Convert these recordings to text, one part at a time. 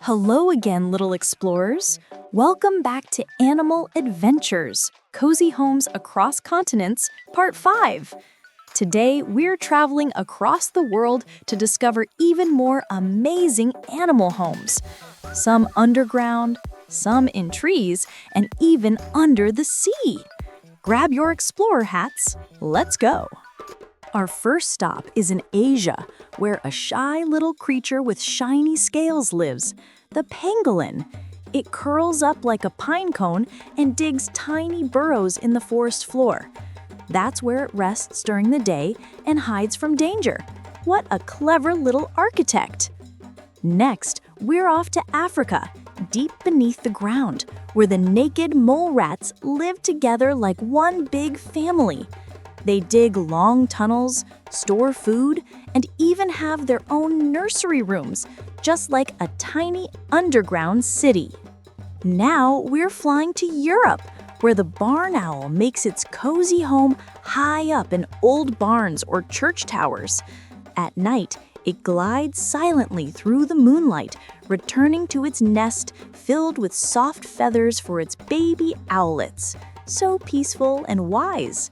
Hello again, little explorers. Welcome back to Animal Adventures, Cozy Homes Across Continents, Part 5. Today, we're traveling across the world to discover even more amazing animal homes. Some underground, some in trees, and even under the sea. Grab your explorer hats. Let's go. Our first stop is in Asia, where a shy little creature with shiny scales lives, the pangolin. It curls up like a pine cone and digs tiny burrows in the forest floor. That's where it rests during the day and hides from danger. What a clever little architect! Next, we're off to Africa, deep beneath the ground, where the naked mole rats live together like one big family. They dig long tunnels, store food, and even have their own nursery rooms, just like a tiny underground city. Now we're flying to Europe, where the barn owl makes its cozy home high up in old barns or church towers. At night, it glides silently through the moonlight, returning to its nest filled with soft feathers for its baby owlets. So peaceful and wise.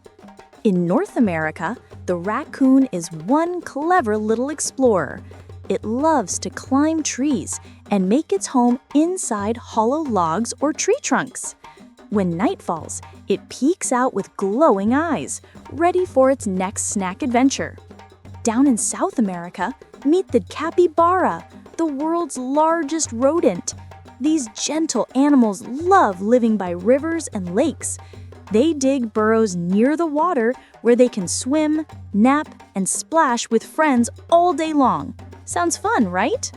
In North America, the raccoon is one clever little explorer. It loves to climb trees and make its home inside hollow logs or tree trunks. When night falls, it peeks out with glowing eyes, ready for its next snack adventure. Down in South America, meet the capybara, the world's largest rodent. These gentle animals love living by rivers and lakes. They dig burrows near the water where they can swim, nap, and splash with friends all day long. Sounds fun, right?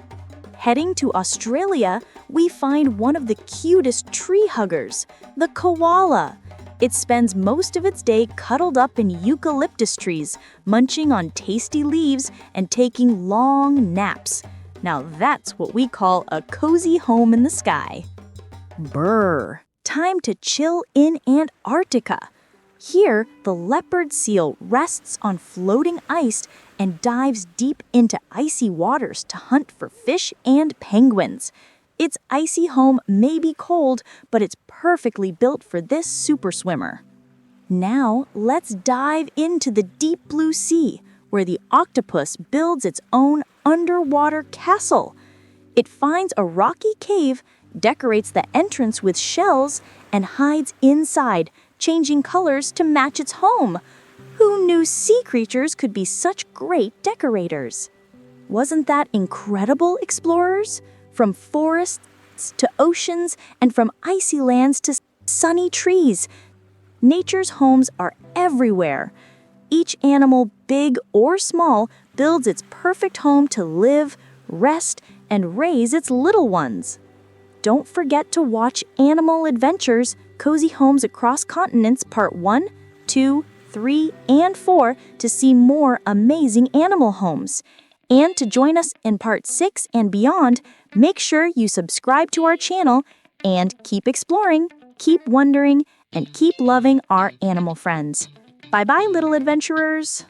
Heading to Australia, we find one of the cutest tree huggers, the koala. It spends most of its day cuddled up in eucalyptus trees, munching on tasty leaves and taking long naps. Now that's what we call a cozy home in the sky. Brr. Time to chill in Antarctica. Here, the leopard seal rests on floating ice and dives deep into icy waters to hunt for fish and penguins. Its icy home may be cold, but it's perfectly built for this super swimmer. Now, let's dive into the deep blue sea, where the octopus builds its own underwater castle. It finds a rocky cave, decorates the entrance with shells, and hides inside, changing colors to match its home. Who knew sea creatures could be such great decorators? Wasn't that incredible, explorers? From forests to oceans and from icy lands to sunny trees, nature's homes are everywhere. Each animal, big or small, builds its perfect home to live, rest, and raise its little ones. Don't forget to watch Animal Adventures, Cozy Homes Across Continents Part 1, 2, 3, and 4 to see more amazing animal homes. And to join us in Part 6 and beyond, make sure you subscribe to our channel and keep exploring, keep wondering, and keep loving our animal friends. Bye-bye, little adventurers!